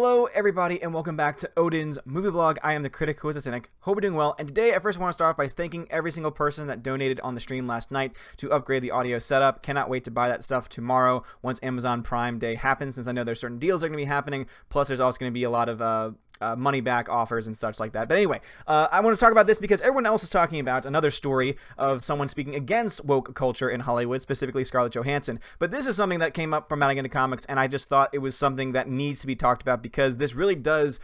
Hello everybody and welcome back to Odin's Movie Blog. I am the critic who is a cynic. Hope you're doing well, and today I first want to start off by thanking every single person that donated on the stream last night to upgrade the audio setup. Cannot wait to buy that stuff tomorrow once Amazon Prime Day happens, since I know there's certain deals that are going to be happening, plus there's also going to be a lot of money back offers and such like that. But anyway, I want to talk about this because everyone else is talking about another story of someone speaking against woke culture in Hollywood, specifically Scarlett Johansson. But this is something that came up from Bounding Into Comics, and I just thought it was something that needs to be talked about because this really does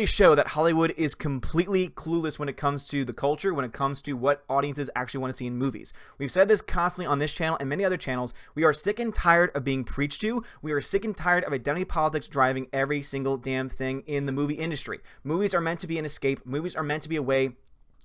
show that Hollywood is completely clueless when it comes to the culture, when it comes to what audiences actually want to see in movies. We've said this constantly on this channel and many other channels. We are sick and tired of being preached to. We are sick and tired of identity politics driving every single damn thing in the movie industry. Movies are meant to be an escape. Movies are meant to be a way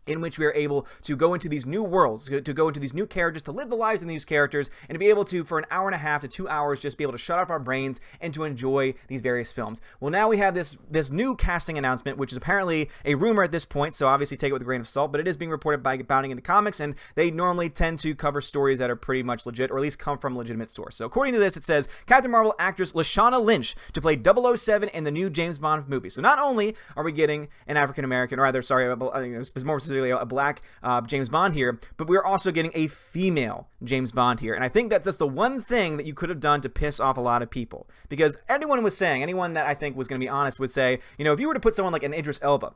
in which we are able to go into these new worlds, to go into these new characters, to live the lives of these characters, and to be able to, for an hour and a half to 2 hours, just be able to shut off our brains and to enjoy these various films. Well, now we have this new casting announcement, which is apparently a rumor at this point, so obviously take it with a grain of salt, but it is being reported by Bounding Into Comics, and they normally tend to cover stories that are pretty much legit, or at least come from a legitimate source. So according to this, it says, Captain Marvel actress Lashana Lynch to play 007 in the new James Bond movie. So not only are we getting an African-American, or rather, sorry, more specifically a black James Bond here, but we're also getting a female James Bond here. And I think that's the one thing that you could have done to piss off a lot of people. Because anyone that I think was going to be honest would say, you know, if you were to put someone like an Idris Elba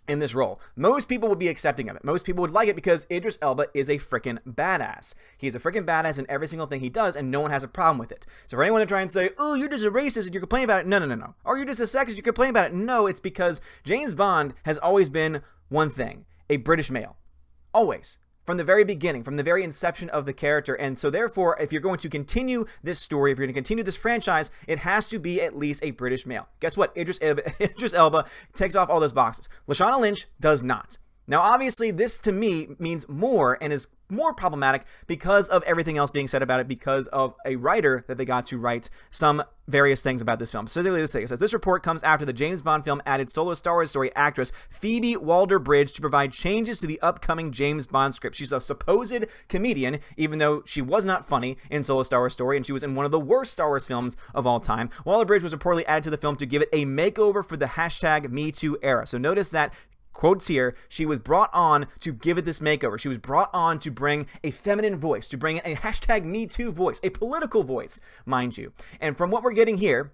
in this role, most people would be accepting of it. Most people would like it because Idris Elba is a freaking badass. He's a freaking badass in every single thing he does, and no one has a problem with it. So for anyone to try and say, oh, you're just a racist and you're complaining about it, no. Or you're just a sexist, you're complaining about it. No, it's because James Bond has always been one thing: a British male. Always. From the very beginning, from the very inception of the character. And so therefore, if you're going to continue this story, if you're going to continue this franchise, it has to be at least a British male. Guess what? Idris Elba takes off all those boxes. Lashana Lynch does not. Now, obviously, this to me means more and is more problematic because of everything else being said about it, because of a writer that they got to write some various things about this film. Specifically, this thing. It says, this report comes after the James Bond film added solo Star Wars story actress Phoebe Waller-Bridge to provide changes to the upcoming James Bond script. She's a supposed comedian, even though she was not funny in solo Star Wars story, and she was in one of the worst Star Wars films of all time. Waller-Bridge was reportedly added to the film to give it a makeover for the hashtag #MeToo era. So notice that, quotes here, she was brought on to give it this makeover. She was brought on to bring a feminine voice, to bring a hashtag #MeToo voice, a political voice, mind you. And from what we're getting here,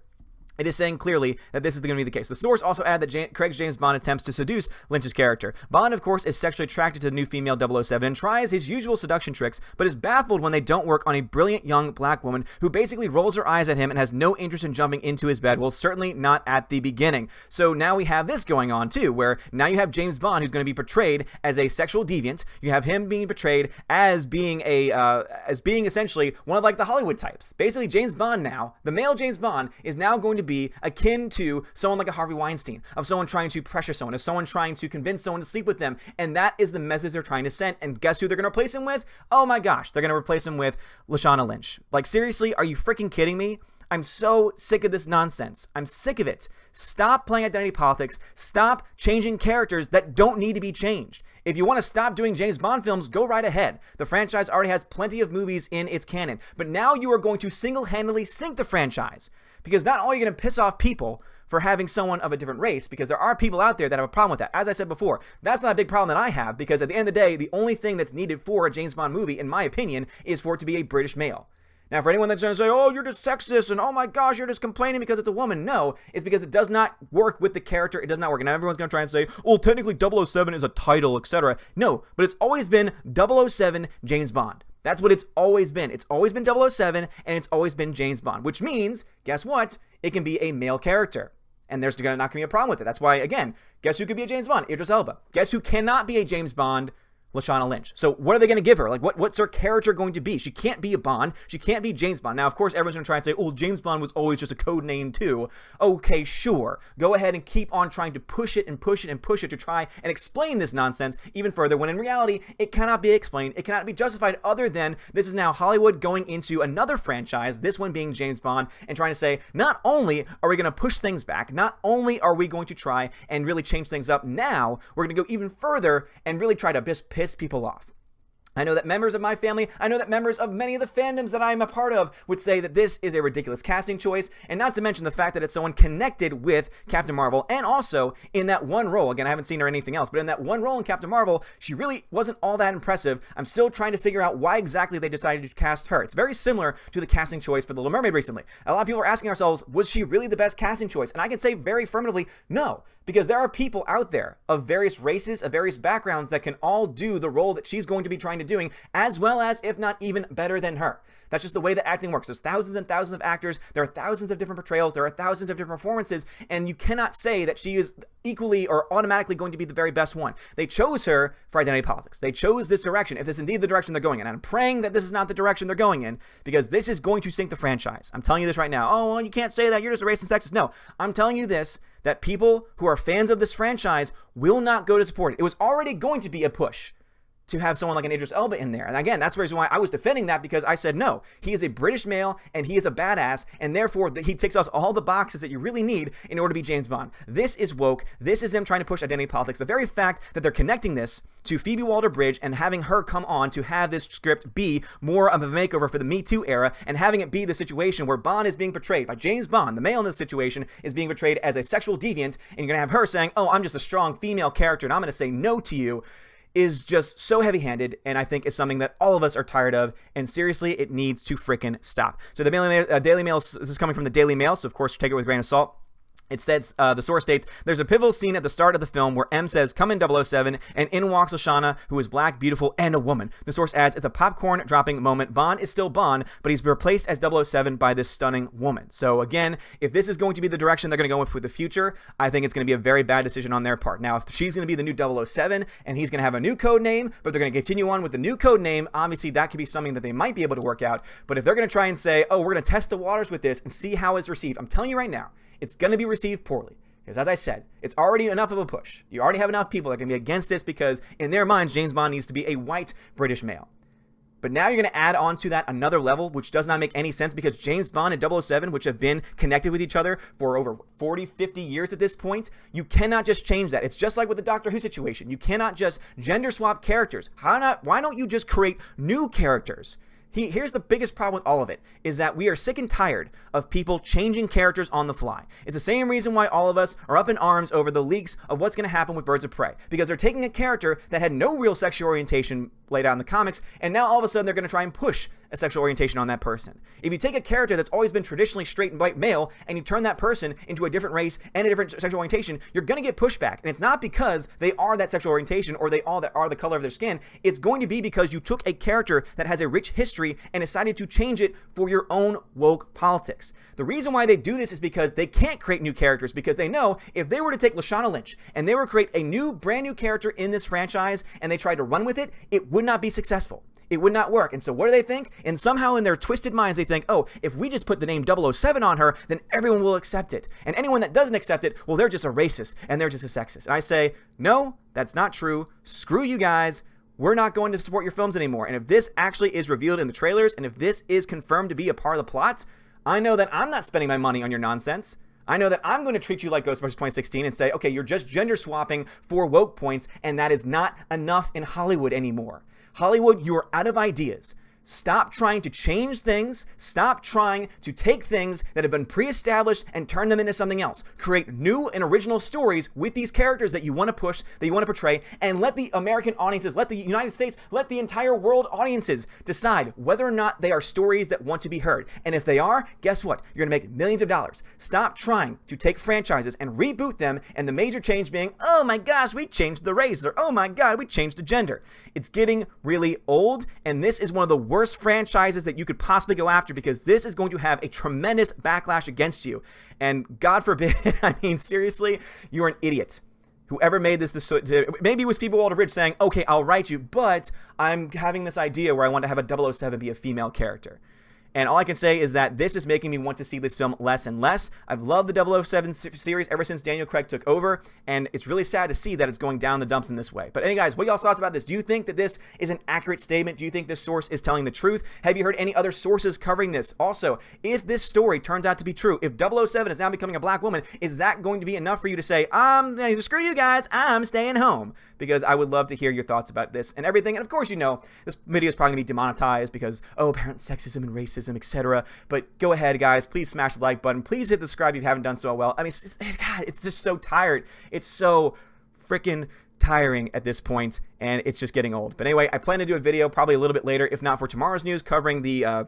it is saying clearly that this is going to be the case. The source also added that Craig's James Bond attempts to seduce Lynch's character. Bond, of course, is sexually attracted to the new female 007 and tries his usual seduction tricks, but is baffled when they don't work on a brilliant young black woman who basically rolls her eyes at him and has no interest in jumping into his bed. Well, certainly not at the beginning. So now we have this going on too, where now you have James Bond who's going to be portrayed as a sexual deviant. You have him being portrayed as being essentially one of like the Hollywood types. Basically, James Bond now, the male James Bond, is now going to be akin to someone like a Harvey Weinstein, of someone trying to pressure someone, of someone trying to convince someone to sleep with them. And that is the message they're trying to send. And guess who they're going to replace him with? Oh my gosh, they're going to replace him with Lashana Lynch. Like, seriously, are you freaking kidding me? I'm so sick of this nonsense. I'm sick of it. Stop playing identity politics. Stop changing characters that don't need to be changed. If you want to stop doing James Bond films, go right ahead. The franchise already has plenty of movies in its canon. But now you are going to single-handedly sink the franchise. Because not only are you going to piss off people for having someone of a different race, because there are people out there that have a problem with that. As I said before, that's not a big problem that I have, because at the end of the day, the only thing that's needed for a James Bond movie, in my opinion, is for it to be a British male. Now, for anyone that's going to say, oh, you're just sexist, and oh my gosh, you're just complaining because it's a woman. No, it's because it does not work with the character. It does not work. And now everyone's going to try and say, well, technically 007 is a title, etc. No, but it's always been 007 James Bond. That's what it's always been. It's always been 007, and it's always been James Bond, which means, guess what? It can be a male character. And there's not going to be a problem with it. That's why, again, guess who could be a James Bond? Idris Elba. Guess who cannot be a James Bond? Lashana Lynch. So what are they going to give her? Like, what's her character going to be? She can't be a Bond. She can't be James Bond. Now, of course, everyone's going to try and say, oh, James Bond was always just a code name too. Okay, sure. Go ahead and keep on trying to push it and push it and push it to try and explain this nonsense even further, when in reality, it cannot be explained. It cannot be justified, other than this is now Hollywood going into another franchise, this one being James Bond, and trying to say, not only are we going to push things back, not only are we going to try and really change things up, now we're going to go even further and really try to just piss people off. I know that members of my family, I know that members of many of the fandoms that I'm a part of would say that this is a ridiculous casting choice, and not to mention the fact that it's someone connected with Captain Marvel, and also in that one role, again, I haven't seen her anything else, but in that one role in Captain Marvel, she really wasn't all that impressive. I'm still trying to figure out why exactly they decided to cast her. It's very similar to the casting choice for The Little Mermaid recently. A lot of people are asking ourselves, was she really the best casting choice? And I can say very affirmatively, no. Because there are people out there of various races, of various backgrounds that can all do the role that she's going to be trying to doing, as well as, if not even better than her. That's just the way that acting works. There's thousands and thousands of actors. There are thousands of different portrayals. There are thousands of different performances. And you cannot say that she is equally or automatically going to be the very best one. They chose her for identity politics. They chose this direction, if this is indeed the direction they're going in. And I'm praying that this is not the direction they're going in, because this is going to sink the franchise. I'm telling you this right now. Oh, well, you can't say that. You're just a racist and sexist. No, I'm telling you this, that people who are fans of this franchise will not go to support it. It was already going to be a push to have someone like an Idris Elba in there. And again, that's the reason why I was defending that, because I said, no, he is a British male and he is a badass, and therefore he ticks us all the boxes that you really need in order to be James Bond. This is woke. This is them trying to push identity politics. The very fact that they're connecting this to Phoebe Waller-Bridge and having her come on to have this script be more of a makeover for the Me Too era, and having it be the situation where Bond is being portrayed by James Bond, the male in this situation, is being portrayed as a sexual deviant, and you're going to have her saying, oh, I'm just a strong female character and I'm going to say no to you, is just so heavy-handed, and I think is something that all of us are tired of, and seriously, it needs to frickin' stop. So the Daily Mail, this is coming from the Daily Mail, so of course take it with a grain of salt. It says, the source states, there's a pivotal scene at the start of the film where M says, come in 007, and in walks Lashana, who is black, beautiful, and a woman. The source adds, it's a popcorn-dropping moment. Bond is still Bond, but he's replaced as 007 by this stunning woman. So again, if this is going to be the direction they're going to go with the future, I think it's going to be a very bad decision on their part. Now, if she's going to be the new 007, and he's going to have a new code name, but they're going to continue on with the new code name, obviously that could be something that they might be able to work out. But if they're going to try and say, oh, we're going to test the waters with this and see how it's received, I'm telling you right now, it's going to be received poorly. Because as I said, it's already enough of a push. You already have enough people that are going to be against this because in their minds, James Bond needs to be a white British male. But now you're going to add on to that another level, which does not make any sense, because James Bond and 007, which have been connected with each other for over 40, 50 years at this point, you cannot just change that. It's just like with the Doctor Who situation. You cannot just gender swap characters. Why don't you just create new characters? Here's the biggest problem with all of it, is that we are sick and tired of people changing characters on the fly. It's the same reason why all of us are up in arms over the leaks of what's going to happen with Birds of Prey, because they're taking a character that had no real sexual orientation laid out in the comics, and now all of a sudden they're going to try and push a sexual orientation on that person. If you take a character that's always been traditionally straight and white male, and you turn that person into a different race and a different sexual orientation, you're going to get pushback. And it's not because they are that sexual orientation or they all are the color of their skin. It's going to be because you took a character that has a rich history and decided to change it for your own woke politics. The reason why they do this is because they can't create new characters, because they know if they were to take Lashana Lynch and they were to create a brand new character in this franchise and they tried to run with it, it would not be successful. It would not work. And so what do they think? And somehow in their twisted minds, they think, oh, if we just put the name 007 on her, then everyone will accept it. And anyone that doesn't accept it, well, they're just a racist and they're just a sexist. And I say, no, that's not true. Screw you guys. We're not going to support your films anymore. And if this actually is revealed in the trailers, and if this is confirmed to be a part of the plot, I know that I'm not spending my money on your nonsense. I know that I'm going to treat you like Ghostbusters 2016 and say, okay, you're just gender swapping for woke points, and that is not enough in Hollywood anymore. Hollywood, you are out of ideas. Stop trying to change things. Stop trying to take things that have been pre-established and turn them into something else. Create new and original stories with these characters that you want to push, that you want to portray, and let the American audiences, let the United States, let the entire world audiences decide whether or not they are stories that want to be heard. And if they are, guess what? You're going to make millions of dollars. Stop trying to take franchises and reboot them, and the major change being, oh my gosh, we changed the race, or oh my god, we changed the gender. It's getting really old, and this is one of the worst franchises that you could possibly go after, because this is going to have a tremendous backlash against you. And God forbid, I mean, seriously, you're an idiot. Whoever made this maybe it was Phoebe Waller-Bridge saying, okay, I'll write you, but I'm having this idea where I want to have a 007 be a female character. And all I can say is that this is making me want to see this film less and less. I've loved the 007 series ever since Daniel Craig took over, and it's really sad to see that it's going down the dumps in this way. But anyway, guys, what are y'all's thoughts about this? Do you think that this is an accurate statement? Do you think this source is telling the truth? Have you heard any other sources covering this? Also, if this story turns out to be true, if 007 is now becoming a black woman, is that going to be enough for you to say, screw you guys, I'm staying home? Because I would love to hear your thoughts about this and everything. And of course, you know, this video is probably going to be demonetized because, oh, apparent sexism and racism, etc. But go ahead, guys. Please smash the like button. Please hit the subscribe if you haven't done so well. I mean, God, it's just so tired. It's so freaking tiring at this point, and it's just getting old. But anyway, I plan to do a video probably a little bit later, if not for tomorrow's news, covering the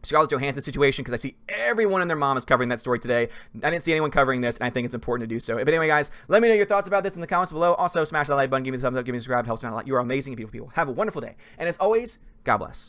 Scarlett Johansson situation, because I see everyone and their mom is covering that story today. I didn't see anyone covering this, and I think it's important to do so. But anyway, guys, let me know your thoughts about this in the comments below. Also, smash that like button, give me the thumbs up, give me a subscribe. It helps me out a lot. You are amazing, beautiful people. Have a wonderful day. And as always, God bless.